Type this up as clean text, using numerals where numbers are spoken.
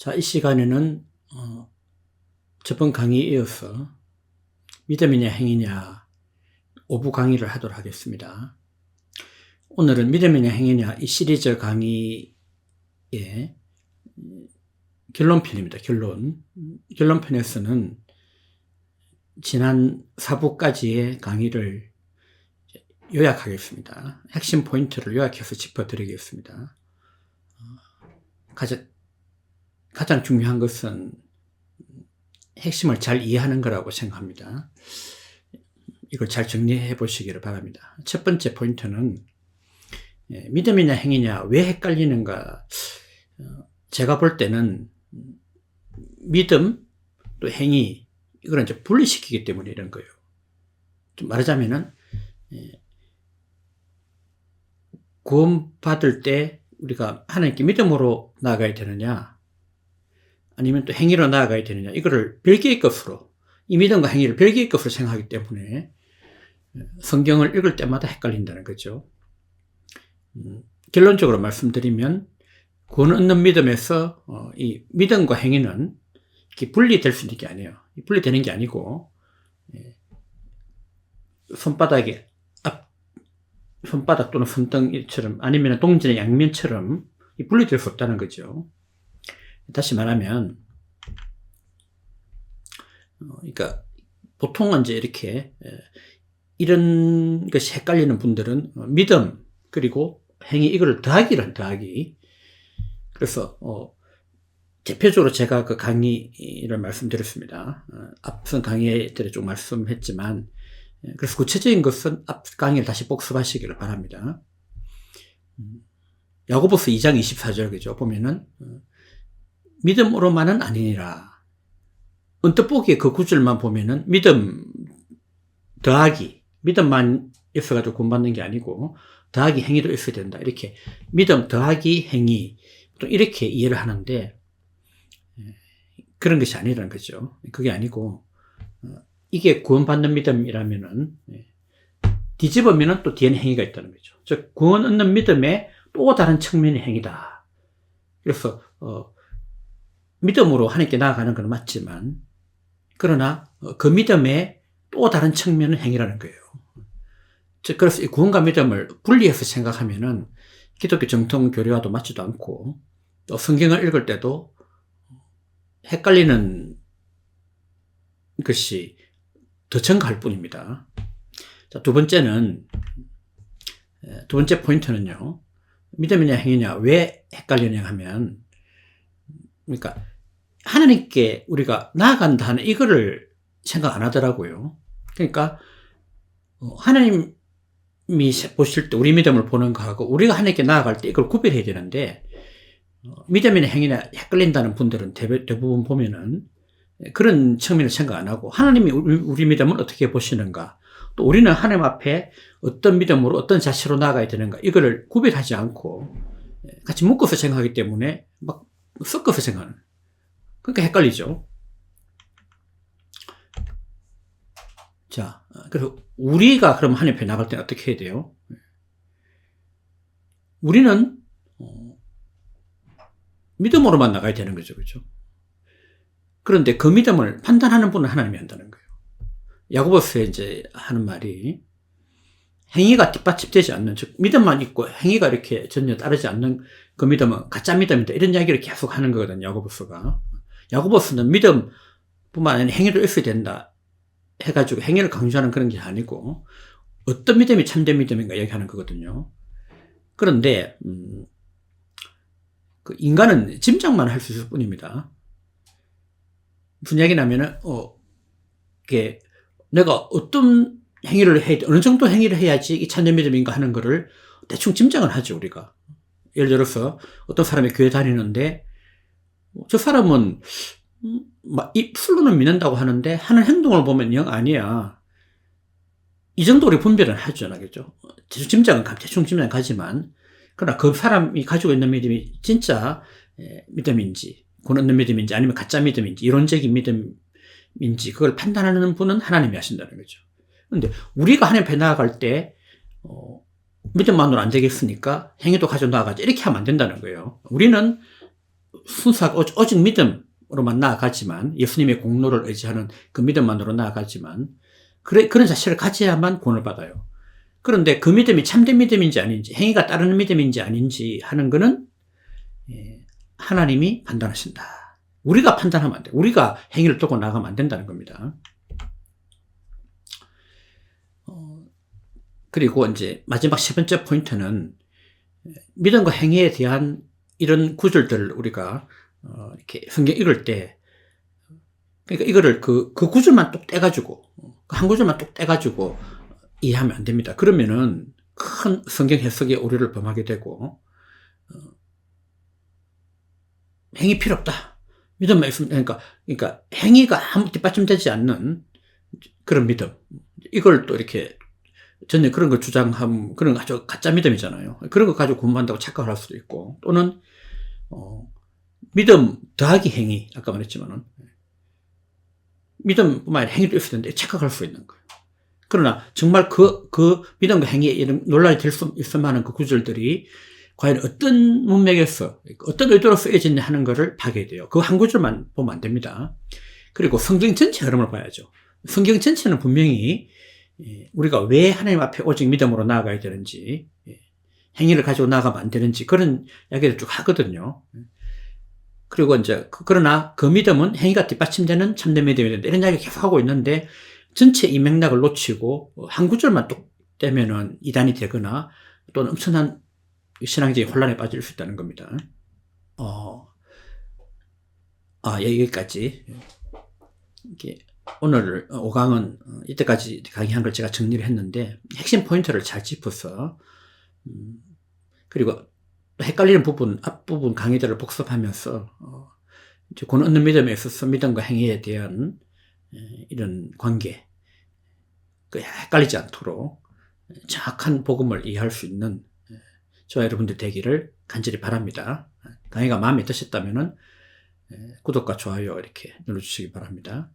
자, 이 시간에는 저번 강의에 이어서 믿음이냐 행위냐 5부 강의를 하도록 하겠습니다. 오늘은 믿음이냐 행위냐 이 시리즈 강의의 결론편입니다. 결론편에서는 지난 4부까지의 강의를 요약하겠습니다. 핵심 포인트를 요약해서 짚어드리겠습니다. 가장 중요한 것은 핵심을 잘 이해하는 거라고 생각합니다. 이걸 잘 정리해 보시기를 바랍니다. 첫 번째 포인트는 믿음이냐 행위냐 왜 헷갈리는가. 제가 볼 때는 믿음 또 행위 이걸 이제 분리시키기 때문에 이런 거예요. 좀 말하자면은 구원받을 때 우리가 하나님께 믿음으로 나아가야 되느냐 아니면 또 행위로 나아가야 되느냐 이거를 별개의 것으로 이 믿음과 행위를 별개의 것으로 생각하기 때문에 성경을 읽을 때마다 헷갈린다는 거죠. 결론적으로 말씀드리면 구원 얻는 믿음에서 이 믿음과 행위는 이렇게 분리될 수 있는 게 아니에요. 분리되는 게 아니고 손바닥 또는 손등처럼 아니면 동전의 양면처럼 분리될 수 없다는 거죠. 다시 말하면 그러니까 보통은 이제 이렇게 이런 것이 헷갈리는 분들은 믿음 그리고 행위 이거를 더하기 그래서 대표적으로 제가 그 강의를 말씀드렸습니다. 앞선 강의에 쭉 말씀했지만 그래서 구체적인 것은 앞 강의를 다시 복습하시기를 바랍니다. 야고보서 2장 24절 그죠? 보면은 믿음으로만은 아니니라. 언뜻 보기에 그 구절만 보면은 믿음 더하기 믿음만 있어가지고 구원받는 게 아니고 더하기 행위도 있어야 된다. 이렇게 믿음 더하기 행위 또 이렇게 이해를 하는데 그런 것이 아니라는 거죠. 그게 아니고 이게 구원받는 믿음이라면은 뒤집으면은 또 뒤에는 행위가 있다는 거죠. 즉 구원 얻는 믿음의 또 다른 측면의 행위다. 그래서 믿음으로 하나님께 나아가는 건 맞지만 그러나 그 믿음의 또 다른 측면은 행위라는 거예요. 즉 그래서 이 구원과 믿음을 분리해서 생각하면은 기독교 정통 교리와도 맞지도 않고 또 성경을 읽을 때도 헷갈리는 것이 더 증가할 뿐입니다. 자, 두 번째 포인트는요. 믿음이냐 행위냐 왜 헷갈리냐 하면 그러니까 하나님께 우리가 나아간다 하는 이거를 생각 안 하더라고요. 그러니까 하나님이 보실 때 우리 믿음을 보는 거하고 우리가 하나님께 나아갈 때 이걸 구별해야 되는데 믿음이나 행위나 헷갈린다는 분들은 대부분 보면은 그런 측면을 생각 안 하고 하나님이 우리 믿음을 어떻게 보시는가 또 우리는 하나님 앞에 어떤 믿음으로 어떤 자세로 나아가야 되는가 이거를 구별하지 않고 같이 묶어서 생각하기 때문에 막 섞어서 생각하는 그러니까 헷갈리죠. 자, 그래서 우리가 그럼 하나님 앞에 나갈 때는 어떻게 해야 돼요? 우리는 믿음으로만 나가야 되는 거죠. 그렇죠? 그런데 그 믿음을 판단하는 분은 하나님이 한다는 거예요. 야고보서에 이제 하는 말이 행위가 뒷받침되지 않는 즉 믿음만 있고 행위가 이렇게 전혀 따르지 않는 그 믿음은 가짜 믿음이다. 이런 이야기를 계속 하는 거거든요. 야고보서는 믿음뿐만 아니라 행위도 있어야 된다 해가지고 행위를 강조하는 그런 게 아니고 어떤 믿음이 참된 믿음인가 얘기하는 거거든요. 그런데 그 인간은 짐작만 할 수 있을 뿐입니다. 무슨 이야기냐면은 이게 내가 어떤 행위를 해야 돼, 어느 정도 행위를 해야지 이 참된 믿음인가 하는 거를 대충 짐작을 하죠, 우리가. 예를 들어서 어떤 사람이 교회 다니는데 저 사람은 입술로는 믿는다고 하는데 하는 행동을 보면 영 아니야. 이 정도 우리 분별은 하죠, 알겠죠? 대충 짐작은 가지만 그러나 그 사람이 가지고 있는 믿음이 진짜 믿음인지 구원 얻는 믿음인지 아니면 가짜 믿음인지 이론적인 믿음인지 그걸 판단하는 분은 하나님이 하신다는 거죠. 그런데 우리가 하나님 앞에 나아갈 때 믿음만으로 안 되겠으니까 행위도 가져 나아가자 이렇게 하면 안 된다는 거예요. 우리는 순수하게 오직 믿음으로만 나아가지만, 예수님의 공로를 의지하는 그 믿음만으로 나아가지만, 그런 자체를 가져야만 구원을 받아요. 그런데 그 믿음이 참된 믿음인지 아닌지, 행위가 따르는 믿음인지 아닌지 하는 거는 하나님이 판단하신다. 우리가 판단하면 안 돼. 우리가 행위를 두고 나가면 안 된다는 겁니다. 그리고 이제 마지막 세 번째 포인트는 믿음과 행위에 대한 이런 구절들을 우리가 이렇게 성경 읽을 때, 그러니까 이거를 그 구절만 뚝 떼가지고, 한 구절만 뚝 떼가지고 이해하면 안 됩니다. 그러면은 큰 성경 해석의 오류를 범하게 되고, 행위 필요 없다. 믿음만 있으면, 그러니까 행위가 아무 뒷받침되지 않는 그런 믿음. 이걸 또 이렇게 전에 그런 걸 주장하면 그런 아주 가짜 믿음이잖아요. 그런 거 가지고 공부한다고 착각을 할 수도 있고, 또는 믿음 더하기 행위, 아까 말했지만은 믿음뿐만 아니라 행위도 있어야 되는데 착각할 수 있는 거예요. 그러나 정말 그 믿음과 행위에 이런 논란이 될 수 있을 만한 그 구절들이 과연 어떤 문맥에서 어떤 의도로 쓰여졌냐 하는 것을 봐야 돼요. 그 한 구절만 보면 안 됩니다. 그리고 성경 전체 흐름을 봐야죠. 성경 전체는 분명히 우리가 왜 하나님 앞에 오직 믿음으로 나아가야 되는지, 행위를 가지고 나아가면 안 되는지 그런 이야기를 쭉 하거든요. 그리고 이제 그러나 그 믿음은 행위가 뒷받침되는 참된 믿음이 된다. 이런 이야기 계속 하고 있는데 전체 이 맥락을 놓치고 한 구절만 뚝 떼면은 이단이 되거나 또는 엄청난 신앙적인 혼란에 빠질 수 있다는 겁니다. 여기까지. 오늘 5강은 이때까지 강의한 걸 제가 정리를 했는데 핵심 포인트를 잘 짚어서, 그리고 헷갈리는 부분, 앞부분 강의들을 복습하면서 이제 권 얻는 믿음에 있어서 믿음과 행위에 대한 이런 관계, 헷갈리지 않도록 정확한 복음을 이해할 수 있는 저와 여러분들 되기를 간절히 바랍니다. 강의가 마음에 드셨다면 구독과 좋아요 이렇게 눌러주시기 바랍니다.